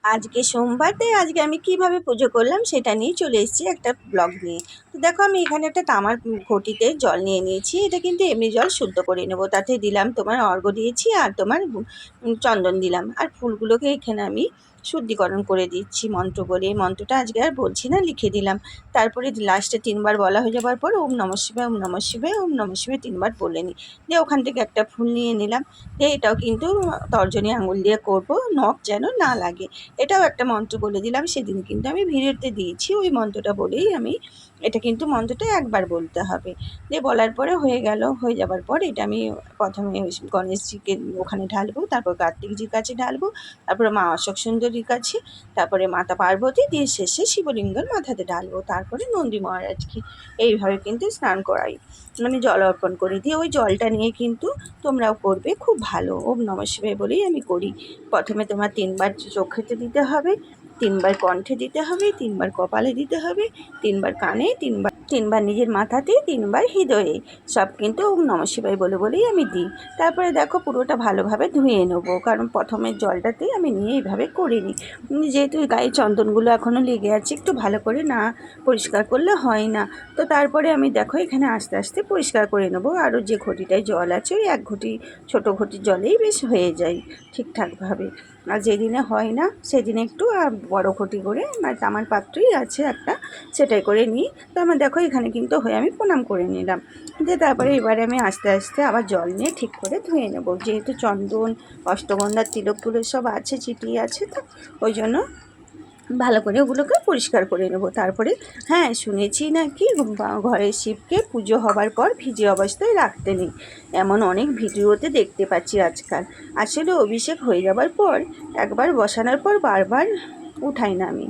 আজকে সোমবার, তাই আজকে আমি কিভাবে পুজো করলাম সেটা নিয়ে চলে এসেছি একটা ব্লগ নিয়ে। তো দেখো, আমি এখানে একটা তামার ঘটিতে জল নিয়ে নিয়েছি। এটা কিন্তু এমনি জল, শুদ্ধ করে নেবো। তাতে দিলাম তোমার অর্ঘ্য দিয়েছি, আর তোমার চন্দন দিলাম, আর ফুলগুলোকে এখানে আমি শুদ্ধিকরণ করে দিচ্ছি মন্ত্র বলে। এই মন্ত্রটা আজকে আর বলছি না, লিখে দিলাম। তারপরে লাস্টে 3বার বলা হয়ে যাবার পর ওম নমঃ শিবায়, ওম নমঃ শিবায়, ওম নমঃ শিবায় 3বার বলে নিই। দিয়ে ওখান থেকে একটা ফুল নিয়ে নিলাম। দিয়ে এটাও কিন্তু তর্জনী আঙুল দিয়ে করবো, নখ যেন না লাগে। এটাও একটা মন্ত্র বলে দিলাম। সেদিন কিন্তু আমি ভিডিওতে দিয়েছি, ওই মন্ত্রটা বলেই আমি, এটা কিন্তু মন্ত্রটা একবার বলতে হবে। দিয়ে বলার পরে হয়ে গেল। হয়ে যাবার পর এটা আমি প্রথমে গণেশজিকে ওখানে ঢালবো, তারপর কার্তিকজির কাছে ঢালবো, তারপরে মা অশোক সুন্দরীর কাছে, তারপরে মাতা পার্বতী, দিয়ে শেষে শিবলিঙ্গের মাথাতে ঢালবো, তারপরে নন্দী মহারাজকে। এইভাবে কিন্তু স্নান করাই, মানে জল অর্পণ করে দিয়ে ওই জলটা নিয়ে কিন্তু তোমরাও করবে, খুব ভালো। ওম নমঃ শিবায় বলেই আমি করি। প্রথমে তোমার 3বার চোখেতে দিতে হবে, 3বার কণ্ঠে দিতে হবে, 3বার কপালে দিতে হবে, 3বার কানে, 3বার নিজের মাথাতে, 3বার হৃদয়ে। সব কিন্তু ওম নমঃ শিবায় বলে বলেই আমি দিই। তারপরে দেখো পুরোটা ভালোভাবে ধুয়ে নেবো, কারণ প্রথমের জলটাতেই আমি নিয়ে এইভাবে করে নিই। যেহেতু গায়ে চন্দনগুলো এখনও লেগে আছে, একটু ভালো করে না পরিষ্কার করলে হয় না। তো তারপরে আমি দেখো এখানে আস্তে আস্তে পরিষ্কার করে নেবো। আরও যে ঘটিটায় জল আছে, ওই 1 ঘটি ছোটো ঘটির জলেই বেশ হয়ে যায় ঠিকঠাকভাবে। আর যেদিনে হয় না সেদিনে একটু বড় ঘটি করে, মানে তামার পাত্রই আছে একটা, সেটাই করে নিই। তো আমার দেখো এখানে কিন্তু হয়ে আমি প্রণাম করে নিলাম। দিয়ে তারপরে এবারে আমি আস্তে আস্তে আবার জল নিয়ে ঠিক করে ধুয়ে নেব। যেহেতু চন্দন, অষ্টগন্ধার তিলকগুলো সব আছে, চিটিয়ে আছে, তো ওই জন্য ভালো করে ওগুলোকে পরিষ্কার করে নেব। তারপরে হ্যাঁ, শুনেছি নাকি ঘরের শিবকে পুজো হবার পর ভিজে অবস্থায় রাখতে নেই, এমন অনেক ভিডিওতে দেখতে পাচ্ছি আজকাল। আসলে অভিষেক হয়ে যাবার পর, একবার বসানোর পর বারবার উঠাই না আমি।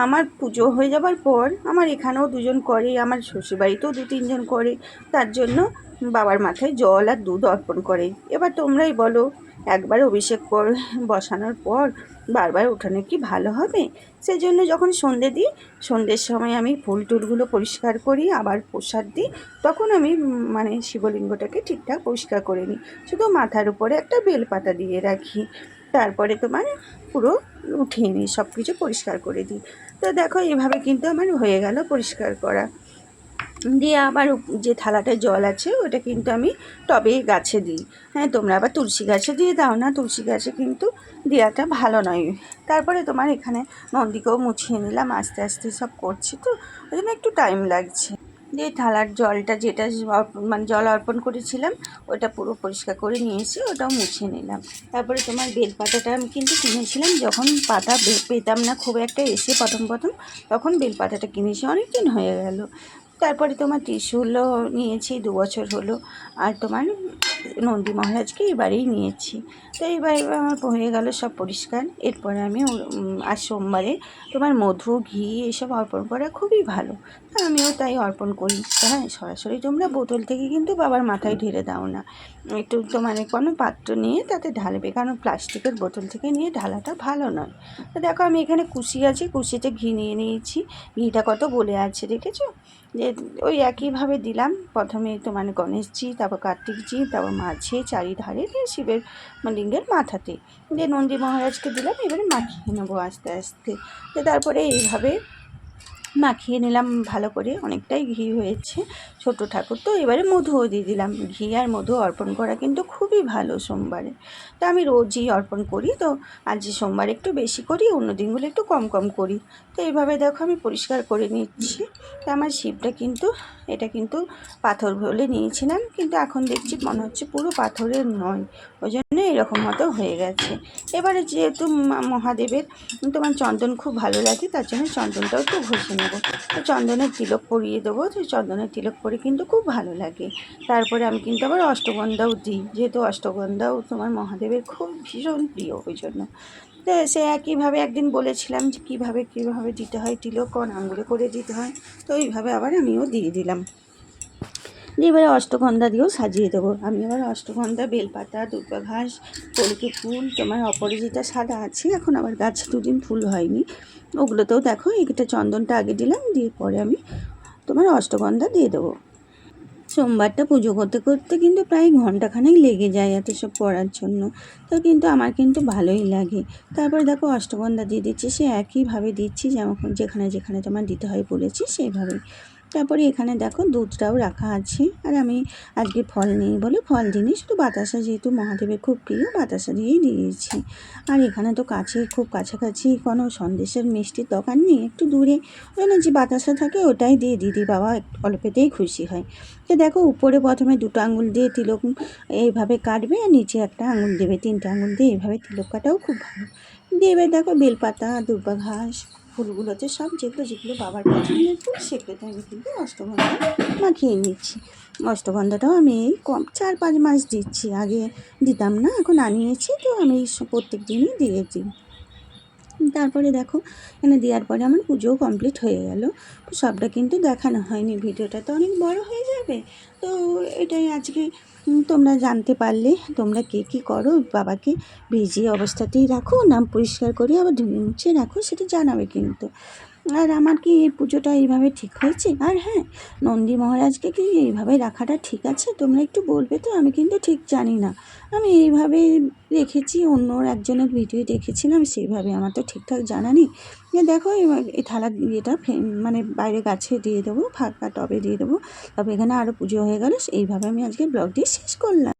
আমার পুজো হয়ে যাবার পর, আমার এখানেও 2জন করে, আমার শ্বশুরবাড়িতেও 2-3জন করে, তার জন্য বাবার মাথায় জল আর দুধ অর্পণ করে। এবার তোমরাই বলো, একবার অভিষেক বসানোর পর বারবার উঠানো কি ভালো হবে? সেই জন্য যখন সন্ধে দিই, সন্ধ্যের সময় আমি ফুল টুলগুলো পরিষ্কার করি, আবার প্রসাদ দিই, তখন আমি মানে শিবলিঙ্গটাকে ঠিকঠাক পরিষ্কার করে নিই। শুধু মাথার উপরে একটা বেলপাতা দিয়ে রাখি। তারপরে তোমার পুরো উঠিয়ে নিই, সব কিছু পরিষ্কার করে দিই। তো দেখো এইভাবে কিন্তু আমার হয়ে গেল পরিষ্কার করা। দিয়ে আবার যে থালাটায় জল আছে ওটা কিন্তু আমি টবে গাছে দিই। হ্যাঁ, তোমরা আবার তুলসী গাছে দিয়ে দাও না, তুলসী গাছে কিন্তু দেওয়াটা ভালো নয়। তারপরে তোমার এখানে নন্দীকেও মুছিয়ে নিলাম, আস্তে আস্তে সব করছি তো ওই জন্য একটু টাইম লাগছে। দিয়ে থালার জলটা যেটা মানে জল অর্পণ করেছিলাম, ওটা পুরো পরিষ্কার করে নিয়ে এসে ওটাও মুছে নিলাম। তারপরে তোমার বেলপাতাটা আমি কিন্তু কিনেছিলাম, যখন পাতা পেতাম না খুব একটা এসে প্রথম প্রথম, তখন বেলপাতাটা কিনেছি, অনেক দিন হয়ে গেল। তারপরে তোমার ত্রিশূলও নিয়েছি, 2 বছর হলো। আর তোমার নন্দী মহারাজকে এবারেই নিয়েছি। তো এবার আমার হয়ে গেল সব পরিষ্কার। এরপরে আমি আর সোমবারে তোমার মধু, ঘি এসব অর্পণ করা খুবই ভালো। আমিও তাই অর্পণ করি। হ্যাঁ, সরাসরি তোমরা বোতল থেকে কিন্তু বাবার মাথায় ঢেলে দাও না, একটু তো মানে কোনো পাত্র নিয়ে তাতে ঢালবে, কারণ প্লাস্টিকের বোতল থেকে নিয়ে ঢালাটা ভালো নয়। তো দেখো আমি এখানে কুশি আছে, কুশিতে ঘি নিয়ে নিয়েছি। ঘিটা কত বলে আছে দেখেছো? যে ওই একইভাবে দিলাম, প্রথমে তো মানে গণেশজি, তারপর কার্তিকজি, তারপর মাঝে চারিধারে, দিয়ে শিবের লিঙ্গের মাথাতে, দিয়ে নন্দী মহারাজকে দিলাম। এবারে মাখিয়ে নেবো আস্তে আস্তে। তো তারপরে এইভাবে মাখিয়ে নিলাম ভালো করে, অনেকটাই ঘি হয়েছে, ছোট ঠাকুর তো। এবারে মধুও দিয়ে দিলাম। ঘি আর মধু অর্পণ করা কিন্তু খুবই ভালো সোমবারে। তো আমি রোজই অর্পণ করি, তো আজ সোমবার একটু বেশি করি, অন্য দিনগুলো একটু কম কম করি। তো এইভাবে দেখো আমি পরিষ্কার করে নিচ্ছি। তো আমার শিবটা কিন্তু, এটা কিন্তু পাথর বলে নিয়েছিলাম, কিন্তু এখন দেখছি মনে হচ্ছে পুরো পাথরের নয়, ওই জন্য এরকম মতো হয়ে গেছে। এবারে যেহেতু মহাদেবের তোমার চন্দন খুব ভালো লাগে, তার জন্য চন্দনটাও একটু ঘষে নেবো। তো চন্দনের তিলক পরিয়ে দেবো, তো চন্দনের তিলক পরে কিন্তু খুব ভালো লাগে। তারপরে আমি কিন্তু আবার অষ্টগন্ধাও দিই, যেহেতু অষ্টগন্ধাও তোমার মহাদেবের খুব ভীষণ প্রিয়, ওই জন্য। তো সে একইভাবে একদিন বলেছিলাম যে কীভাবে দিতে হয় তিলক, কোন আঙ্গুলে করে দিতে হয়, তো এইভাবে আবার আমিও দিয়ে দিলাম। দিয়ে এবারে অষ্টগন্ধা দিয়েও সাজিয়ে দেবো। আমি আবার অষ্টগন্ধা, বেলপাতা, দুর্বা ঘাস, কলকে ফুল, তোমার অপরাজিতা সাদা আছে, এখন আবার গাছে 2 দিন ফুল হয়নি, ওগুলোতেও দেখো এইটা চন্দনটা আগে দিলাম, দিয়ে পরে আমি তোমার অষ্টগন্ধা দিয়ে দেবো। সোমবারটা পুজো করতে করতে কিন্তু প্রায় ঘন্টাখানেক লেগে যায় এত সব করার জন্য। তো কিন্তু আমার কিন্তু ভালোই লাগে। তারপরে দেখো অষ্টগন্ধা দিয়ে দিচ্ছি, সে একইভাবে দিচ্ছি যেমন যেখানে যেখানে তোমার দিতে হয় বলেছি সেইভাবেই। তারপরে এখানে দেখো দুধটাও রাখা আছে, আর আমি আজকে ফল নেই বলে ফল দিইনি, শুধু বাতাসা যেহেতু মহাদেবের খুব প্রিয় বাতাসা দিয়েই দিয়েছি। আর এখানে তো কাছে খুব কাছাকাছি কোনো সন্দেশের মিষ্টির দোকান নেই, একটু দূরে, ওই জন্য যে বাতাসা থাকে ওটাই দিয়ে দিদি বাবা অল্পেতেই খুশি হয়। তো দেখো উপরে প্রথমে দুটো আঙুল দিয়ে তিলক এইভাবে কাটবে, আর নিচে একটা আঙুল দেবে, তিনটে আঙুল দিয়ে এইভাবে তিলক কাটাও খুব ভালো। দিয়ে এবার দেখো বেলপাতা দুর্বা ঘাস ফুলগুলোতে সব যেগুলো যেগুলো বাবার পছন্দের ফুল সেগুলোতে আমি কিন্তু অষ্টগন্ধা মাখিয়ে নিচ্ছি। অষ্টগন্ধাটাও আমি এই কম 4-5 মাস দিচ্ছি, আগে দিতাম না, এখন আনিয়েছি তো আমি প্রত্যেক দিনই দিয়ে দিই। তারপরে দেখো এখানে দেওয়ার পরে আমার পুজোও কমপ্লিট হয়ে গেল। সবটা কিন্তু দেখানো হয়নি, ভিডিওটা তো অনেক বড় হয়ে যাবে। তো এটাই আজকে তোমরা জানতে পারলে। তোমরা কে কী করো, বাবাকে ভিজিয়ে অবস্থাতেই রাখো না পরিষ্কার করে আবার ধুয়ে মুছে রাখো, সেটা জানাবে কিন্তু। আর আমার কি এই পুজোটা এইভাবে ঠিক হয়েছে? আর হ্যাঁ, নন্দী মহারাজকে কি এইভাবে রাখাটা ঠিক আছে? তোমরা একটু বলবে তো, আমি কিন্তু ঠিক জানি না। আমি এইভাবে রেখেছি, অন্য একজনের ভিডিও দেখেছিলাম সেইভাবে, আমার তো ঠিকঠাক জানা নেই। দেখো এই থালা ইয়েটা মানে বাইরে গাছে দিয়ে দেবো, ফাঁকা টবে দিয়ে দেবো। তবে এখানে আরও পুজো হয়ে গেল। এইভাবে আমি আজকে ব্লগটি শেষ করলাম।